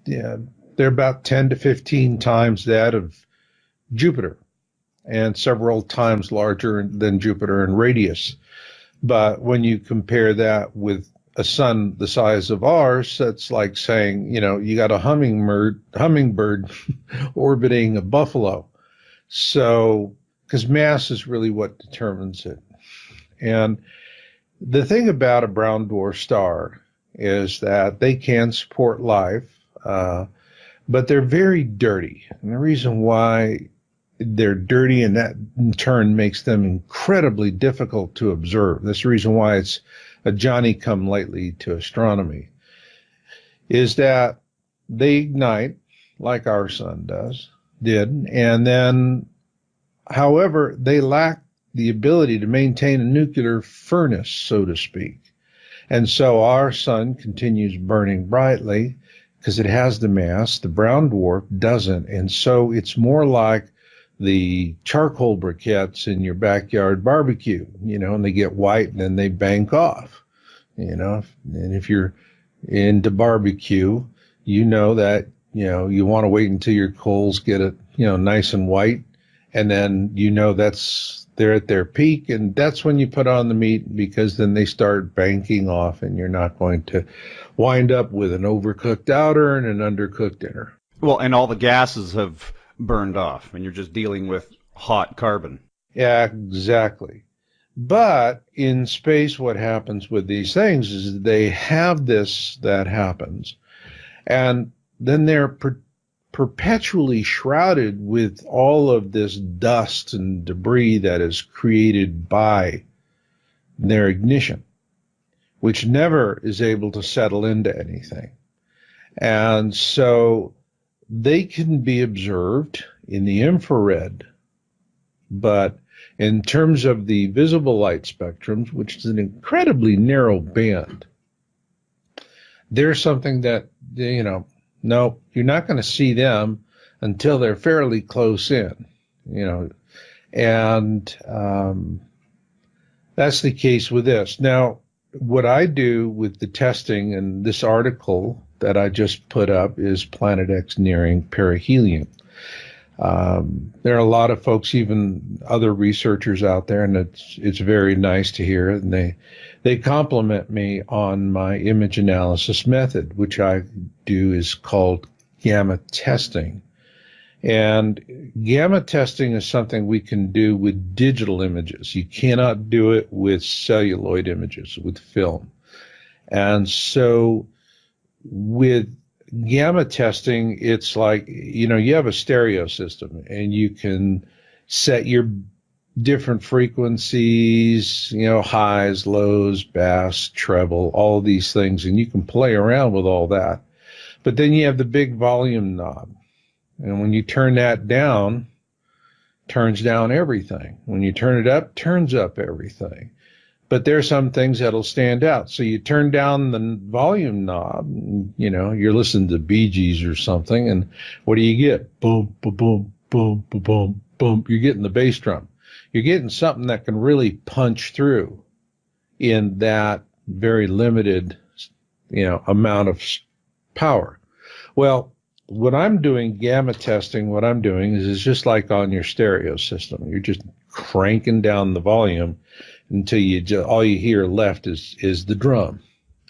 they're about 10 to 15 times that of Jupiter, and several times larger than Jupiter in radius. But when you compare that with a sun the size of ours, that's like saying, you got a hummingbird orbiting a buffalo. So, because mass is really what determines it. And the thing about a brown dwarf star is that they can support life, but they're very dirty. And the reason why they're dirty, and that in turn makes them incredibly difficult to observe. That's the reason why it's a Johnny-come-lately to astronomy, is that they ignite like our sun did, and then, however, they lack the ability to maintain a nuclear furnace, so to speak. And so our sun continues burning brightly because it has the mass. The brown dwarf doesn't. And so it's more like the charcoal briquettes in your backyard barbecue, and they get white and then they bank off, and if you're into barbecue, that, you want to wait until your coals get it, nice and white. And then, they're at their peak, and that's when you put on the meat, because then they start banking off and you're not going to wind up with an overcooked outer and an undercooked inner. Well, and all the gases have burned off, and you're just dealing with hot carbon. Yeah, exactly. But in space, what happens with these things is they have this that happens, and then they're perpetually shrouded with all of this dust and debris that is created by their ignition, which never is able to settle into anything. And so they can be observed in the infrared, but in terms of the visible light spectrums, which is an incredibly narrow band, there's something that, no, you're not going to see them until they're fairly close in, and that's the case with this. Now, what I do with the testing, and this article that I just put up is Planet X nearing perihelion. There are a lot of folks, even other researchers out there, and it's very nice to hear. And they compliment me on my image analysis method, which I do is called gamma testing. And gamma testing is something we can do with digital images. You cannot do it with celluloid images, with film. And so with gamma testing, it's like, you have a stereo system, and you can set your different frequencies, highs, lows, bass, treble, all these things, and you can play around with all that. But then you have the big volume knob. And when you turn that down, turns down everything. When you turn it up, turns up everything. But there are some things that'll stand out. So you turn down the volume knob, and, you're listening to Bee Gees or something, and what do you get? Boom, boom, boom, boom, boom, boom, boom. You're getting the bass drum. You're getting something that can really punch through in that very limited, amount of power. Well, when I'm doing gamma testing, what I'm doing is it's just like on your stereo system. You're just cranking down the volume until all you hear left is the drum,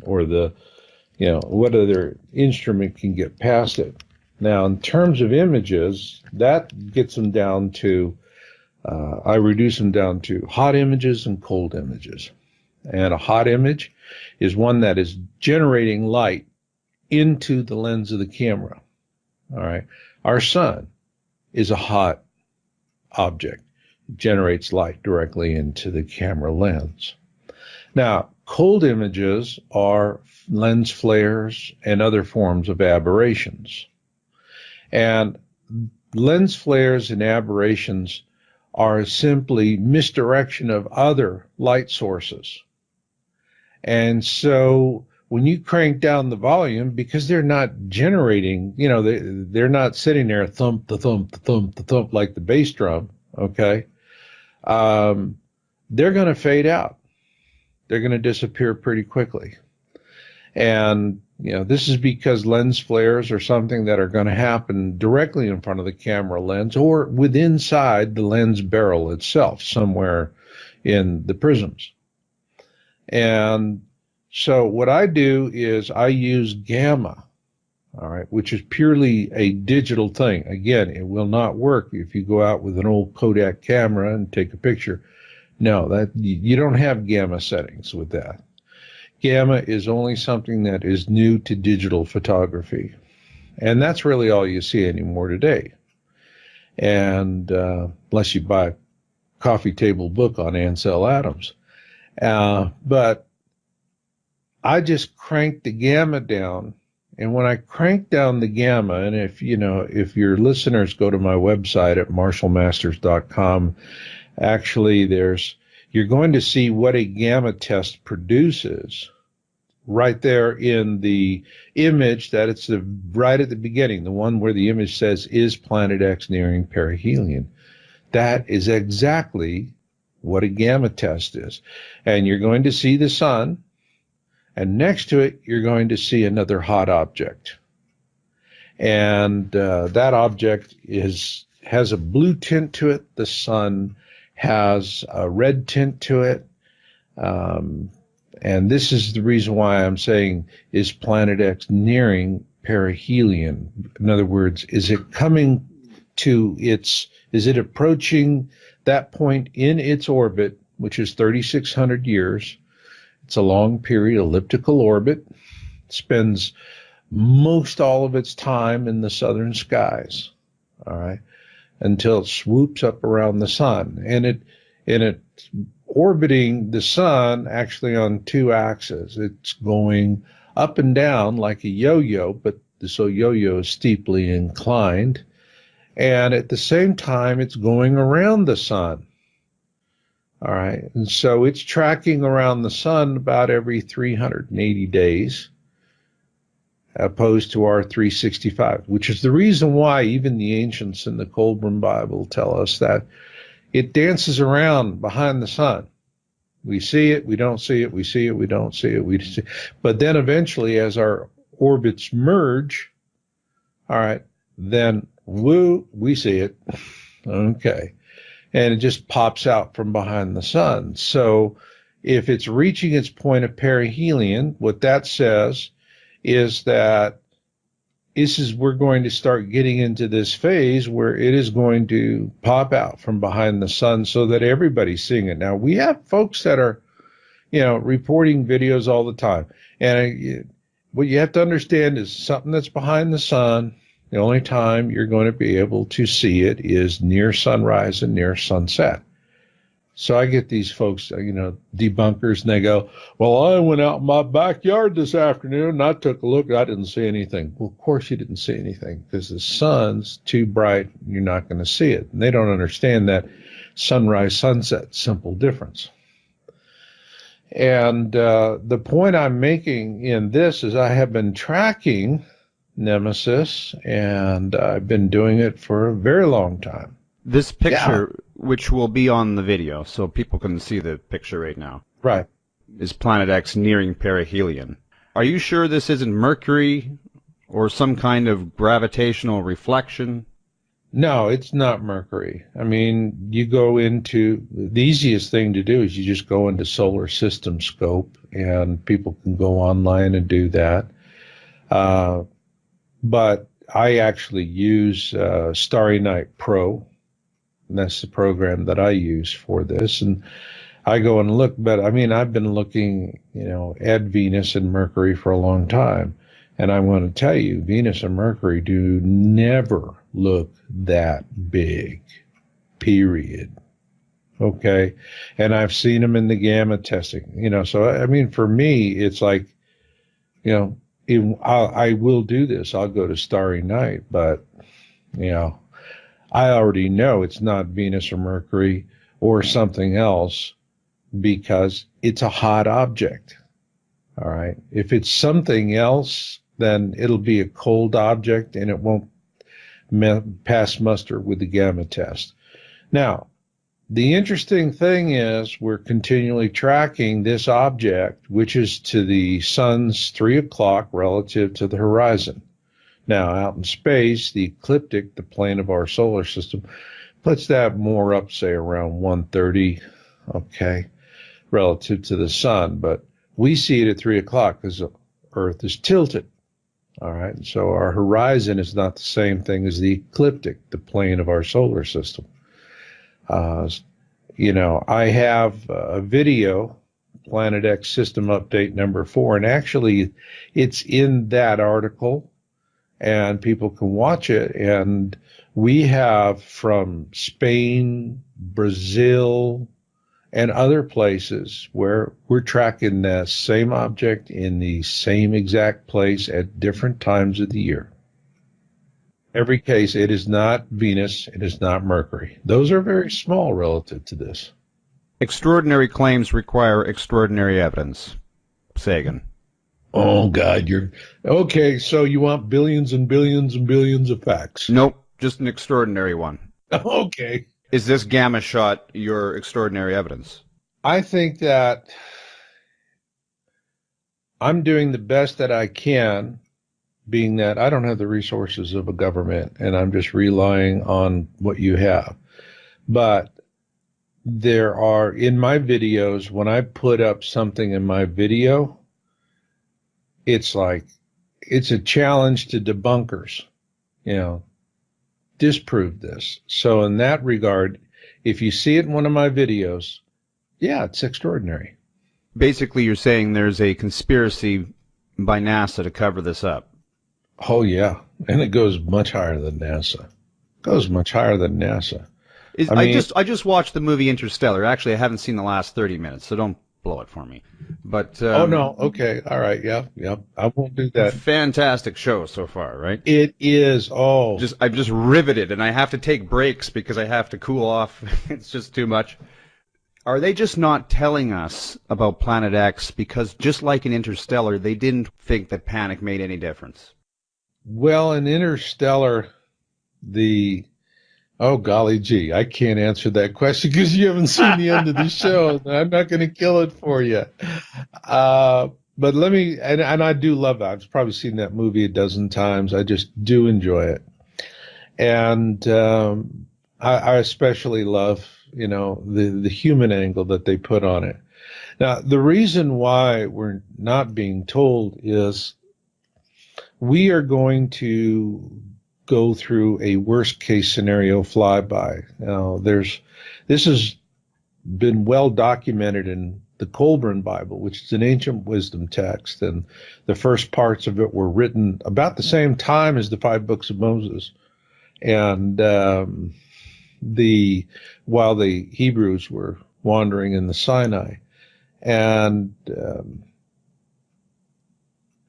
or the, what other instrument can get past it. Now, in terms of images, that gets them down to, I reduce them down to hot images and cold images. And a hot image is one that is generating light into the lens of the camera. All right. Our sun is a hot object. It generates light directly into the camera lens. Now, cold images are lens flares and other forms of aberrations. And lens flares and aberrations are simply misdirection of other light sources. And so when you crank down the volume, because they're not generating, they're not sitting there thump, the thump, the thump, the thump like the bass drum, okay? They're going to fade out. They're going to disappear pretty quickly. And This is because lens flares are something that are going to happen directly in front of the camera lens or within inside the lens barrel itself, somewhere in the prisms. And so what I do is I use gamma, all right, which is purely a digital thing. Again, it will not work if you go out with an old Kodak camera and take a picture. No, that you don't have gamma settings with that. Gamma is only something that is new to digital photography. And that's really all you see anymore today. And unless you buy a coffee table book on Ansel Adams. But I just cranked the gamma down. And when I crank down the gamma, and if your listeners go to my website at marshallmasters.com, actually you're going to see what a gamma test produces right there in the image that it's right at the beginning, the one where the image says, is Planet X nearing perihelion? That is exactly what a gamma test is. And you're going to see the sun, and next to it, you're going to see another hot object. And that object has a blue tint to it. The sun has a red tint to it. And this is the reason why I'm saying, is Planet X nearing perihelion? In other words, is it approaching that point in its orbit, which is 3,600 years? It's a long period, elliptical orbit. It spends most all of its time in the southern skies, all right, until it swoops up around the sun. And it's orbiting the sun actually on two axes. It's going up and down like a yo-yo, but this yo-yo is steeply inclined. And at the same time, it's going around the sun. All right. And so it's tracking around the sun about every 380 days, opposed to our 365, which is the reason why even the ancients in the Colburn Bible tell us that it dances around behind the sun. We see it, we don't see it, we see it, we don't see it, we see it. But then eventually, as our orbits merge, all right, then we see it. Okay. And it just pops out from behind the sun. So if it's reaching its point of perihelion, what that says is that we're going to start getting into this phase where it is going to pop out from behind the sun so that everybody's seeing it. Now, we have folks that are, reporting videos all the time. And what you have to understand is something that's behind the sun, the only time you're going to be able to see it is near sunrise and near sunset. So I get these folks, debunkers, and they go, well, I went out in my backyard this afternoon and I took a look. I didn't see anything. Well, of course you didn't see anything because the sun's too bright. You're not going to see it. And they don't understand that sunrise, sunset, simple difference. And the point I'm making in this is I have been tracking Nemesis, and I've been doing it for a very long time. This picture, which will be on the video, so people can see the picture right now, right, is Planet X nearing perihelion. Are you sure this isn't Mercury or some kind of gravitational reflection? No, it's not Mercury. I mean, you go into, the easiest thing to do is you just go into Solar System Scope, and people can go online and do that. But I actually use Starry Night Pro. And that's the program that I use for this. And I go and look, but I mean, I've been looking, at Venus and Mercury for a long time. And I want to tell you, Venus and Mercury do never look that big, period. Okay. And I've seen them in the gamma testing, so I mean, for me, it's like, I will do this. I'll go to Starry Night, but, I already know it's not Venus or Mercury or something else because it's a hot object. All right. If it's something else, then it'll be a cold object and it won't pass muster with the gamma test. Now, The interesting thing is we're continually tracking this object, which is to the sun's 3 o'clock relative to the horizon. Now, out in space, the ecliptic, the plane of our solar system, puts that more up, say, around 1:30, okay, relative to the sun. But we see it at 3 o'clock because the Earth is tilted. All right. So our horizon is not the same thing as the ecliptic, the plane of our solar system. I have a video, Planet X System Update number 4, and actually it's in that article, and people can watch it. And we have from Spain, Brazil, and other places where we're tracking the same object in the same exact place at different times of the year. Every case, it is not Venus, it is not Mercury. Those are very small relative to this. Extraordinary claims require extraordinary evidence. Sagan. Oh, God, you're... Okay, so you want billions and billions and billions of facts. Nope, just an extraordinary one. Okay. Is this gamma shot your extraordinary evidence? I think that I'm doing the best that I can, being that I don't have the resources of a government, and I'm just relying on what you have. But there are, in my videos, when I put up something in my video, it's a challenge to debunkers, disprove this. So in that regard, if you see it in one of my videos, yeah, it's extraordinary. Basically, you're saying there's a conspiracy by NASA to cover this up. Oh, yeah. And it goes much higher than NASA. I just watched the movie Interstellar. Actually, I haven't seen the last 30 minutes, so don't blow it for me. But oh, no. Okay. All right. Yeah. I won't do that. Fantastic show so far, right? It is. Oh. I'm just riveted, and I have to take breaks because I have to cool off. It's just too much. Are they just not telling us about Planet X because, just like in Interstellar, they didn't think that panic made any difference? Well, in Interstellar, oh, golly gee, I can't answer that question because you haven't seen the end of the show. I'm not going to kill it for you. But let me, and I do love that. I've probably seen that movie a dozen times. I just do enjoy it. And I especially love, the human angle that they put on it. Now, the reason why we're not being told is we are going to go through a worst case scenario flyby. Now, this has been well documented in the Colburn Bible, which is an ancient wisdom text, and the first parts of it were written about the same time as the 5 books of Moses. And while the Hebrews were wandering in the Sinai, and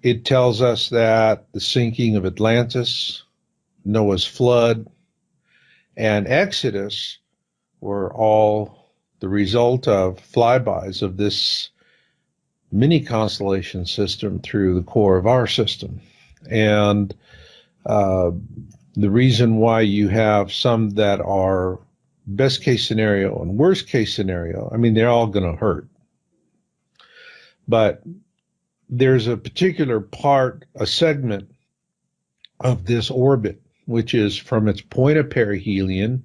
it tells us that the sinking of Atlantis, Noah's flood, and Exodus were all the result of flybys of this mini constellation system through the core of our system. And the reason why you have some that are best case scenario and worst case scenario, I mean, they're all going to hurt. But there's a particular part, a segment of this orbit, which is from its point of perihelion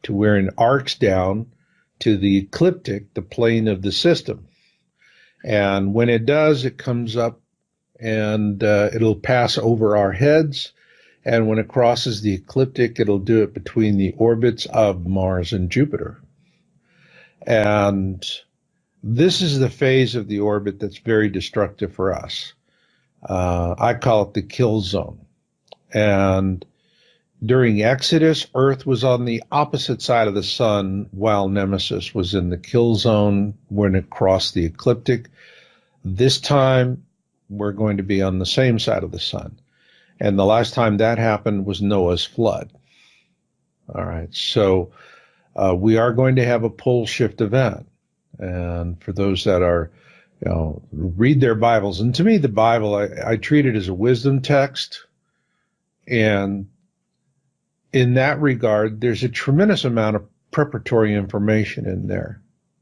to where it arcs down to the ecliptic, the plane of the system. And when it does, it comes up and it'll pass over our heads. And when it crosses the ecliptic, it'll do it between the orbits of Mars and Jupiter. And this is the phase of the orbit that's very destructive for us. I call it the kill zone. And during Exodus, Earth was on the opposite side of the sun while Nemesis was in the kill zone when it crossed the ecliptic. This time, we're going to be on the same side of the sun. And the last time that happened was Noah's flood. All right, so we are going to have a pole shift event. And for those that are, read their Bibles. And to me, the Bible, I treat it as a wisdom text. And in that regard, there's a tremendous amount of preparatory information in there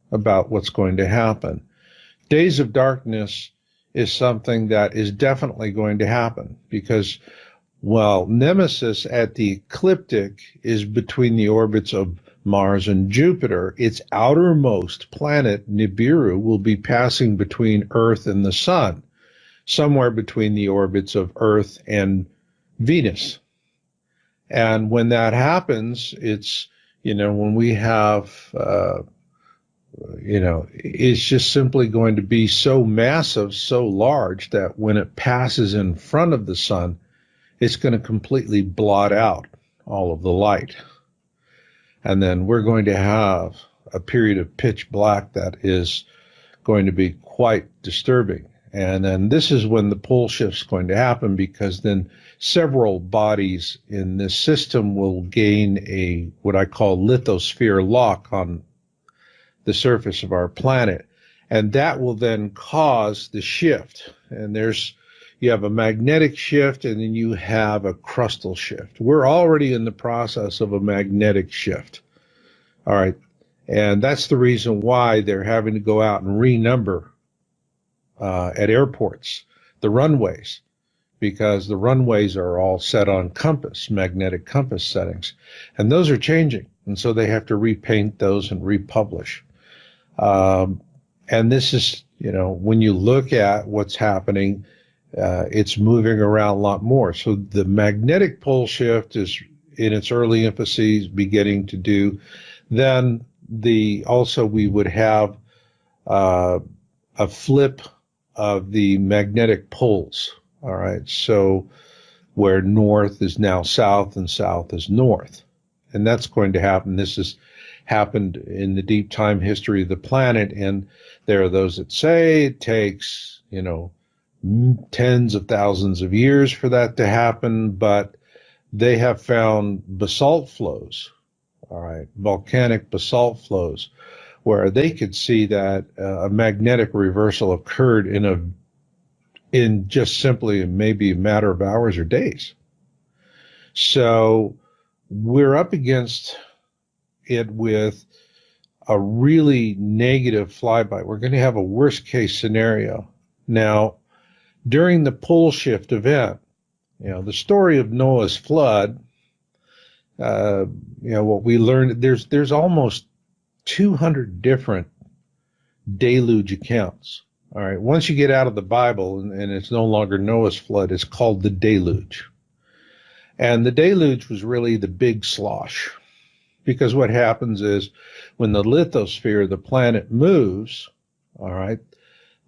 about what's going to happen. Days of darkness is something that is definitely going to happen because while Nemesis at the ecliptic is between the orbits of Mars and Jupiter, its outermost planet, Nibiru, will be passing between Earth and the Sun, somewhere between the orbits of Earth and Venus. And when that happens, it's, when we have, it's just simply going to be so massive, so large that when it passes in front of the sun, it's going to completely blot out all of the light. And then we're going to have a period of pitch black that is going to be quite disturbing. And then this is when the pole shift's going to happen, because then several bodies in this system will gain a what I call lithosphere lock on the surface of our planet. And that will then cause the shift. And you have a magnetic shift, and then you have a crustal shift. We're already in the process of a magnetic shift. All right. And that's the reason why they're having to go out and renumber at airports, the runways, because the runways are all set on magnetic compass settings. And those are changing. And so they have to repaint those and republish. And this is, when you look at what's happening, it's moving around a lot more. So the magnetic pole shift is in its early infancy beginning to do. Then also we would have a flip of the magnetic poles. All right. So where north is now south and south is north. And that's going to happen. This has happened in the deep time history of the planet. And there are those that say it takes, tens of thousands of years for that to happen, but they have found basalt flows, all right, volcanic basalt flows, where they could see that a magnetic reversal occurred in just simply maybe a matter of hours or days. So we're up against it with a really negative flyby. We're going to have a worst case scenario. Now, during the pole shift event, the story of Noah's flood, what we learned, there's almost 200 different deluge accounts. All right. Once you get out of the Bible and it's no longer Noah's flood, it's called the deluge. And the deluge was really the big slosh, because what happens is when the lithosphere of the planet moves, all right,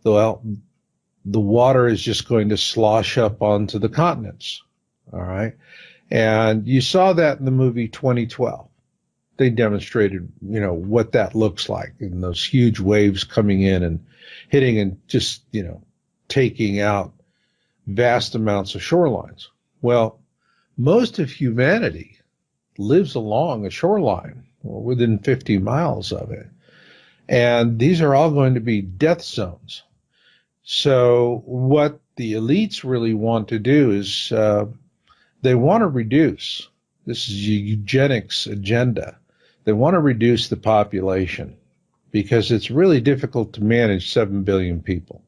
the water is just going to slosh up onto the continents. All right. And you saw that in the movie 2012. They demonstrated, what that looks like, and those huge waves coming in and hitting and just, taking out vast amounts of shorelines. Well, most of humanity lives along a shoreline, or within 50 miles of it. And these are all going to be death zones. So what the elites really want to do is they want to reduce. This is a eugenics agenda. They want to reduce the population because it's really difficult to manage 7 billion people.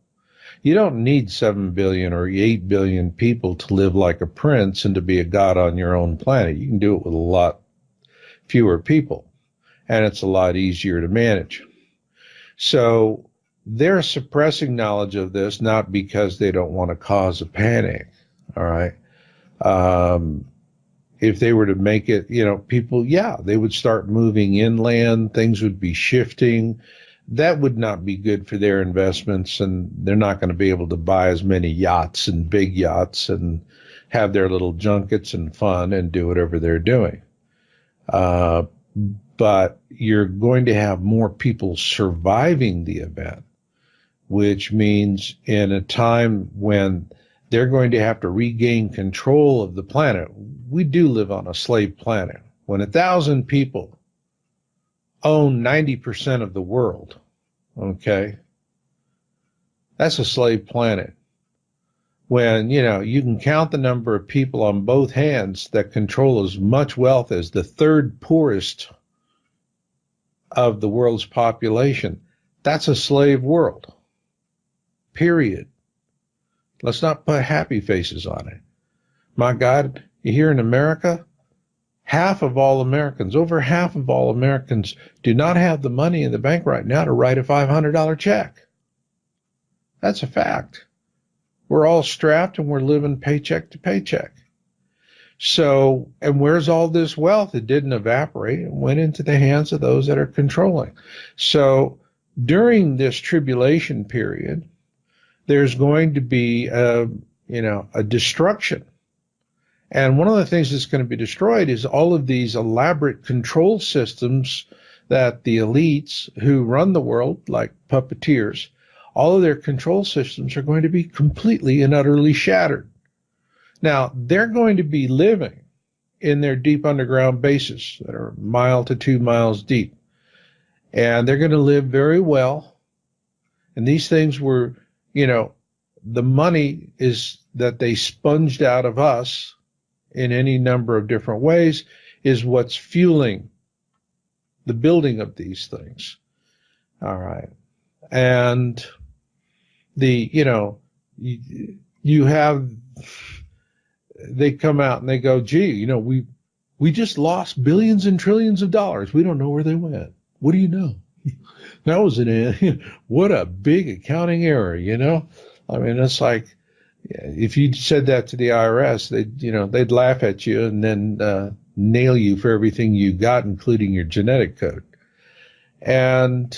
You don't need 7 billion or 8 billion people to live like a prince and to be a god on your own planet. You can do it with a lot fewer people, and it's a lot easier to manage. So they're suppressing knowledge of this, not because they don't want to cause a panic, all right? If they were to make it, people, they would start moving inland, things would be shifting. That would not be good for their investments, and they're not going to be able to buy as many yachts and big yachts and have their little junkets and fun and do whatever they're doing. But you're going to have more people surviving the event, which means in a time when they're going to have to regain control of the planet. We do live on a slave planet. When 1,000 people own 90% of the world, okay, that's a slave planet. When, you can count the number of people on both hands that control as much wealth as the third poorest of the world's population. That's a slave world. Period. Let's not put happy faces on it. My God, here in America, half of all Americans, over half of all Americans, do not have the money in the bank right now to write a $500 check. That's a fact. We're all strapped and we're living paycheck to paycheck. So, and where's all this wealth? It didn't evaporate. It went into the hands of those that are controlling. So during this tribulation period, there's going to be a destruction. And one of the things that's going to be destroyed is all of these elaborate control systems that the elites who run the world, like puppeteers, all of their control systems are going to be completely and utterly shattered. Now, they're going to be living in their deep underground bases that are a mile to 2 miles deep. And they're going to live very well. And these things were, the money is that they sponged out of us in any number of different ways is what's fueling the building of these things. All right. And you have, they come out and they go, gee, we just lost billions and trillions of dollars. We don't know where they went. What do you know? That was what a big accounting error, I mean, it's like, if you said that to the IRS, they'd laugh at you and then nail you for everything you got, including your genetic code. And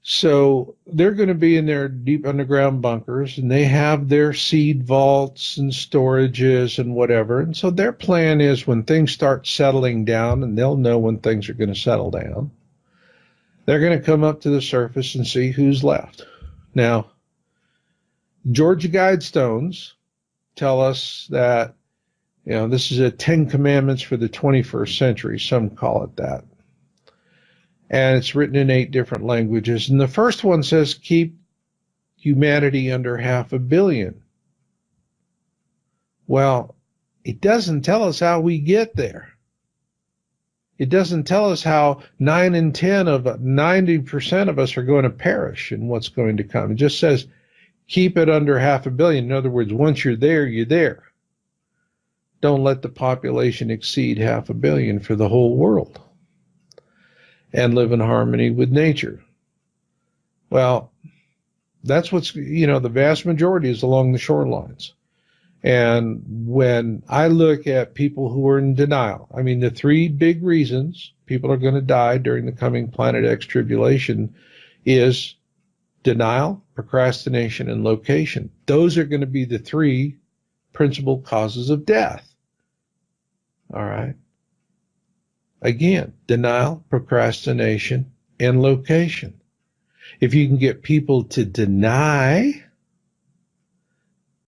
so they're going to be in their deep underground bunkers, and they have their seed vaults and storages and whatever. And so their plan is when things start settling down, and they'll know when things are going to settle down, they're going to come up to the surface and see who's left. Now, Georgia Guidestones tell us that, this is a 10 Commandments for the 21st century. Some call it that. And it's written in 8 different languages. And the first one says, keep humanity under 500 million. Well, it doesn't tell us how we get there. It doesn't tell us how 9 in 10 of 90% of us are going to perish and what's going to come. It just says, keep it under 500 million. In other words, once you're there, you're there. Don't let the population exceed 500 million for the whole world. And live in harmony with nature. Well, that's what's, the vast majority is along the shorelines. And when I look at people who are in denial, I mean, the 3 big reasons people are going to die during the coming Planet X tribulation is denial, procrastination, and location. Those are going to be the 3 principal causes of death. All right. Again, denial, procrastination, and location. If you can get people to deny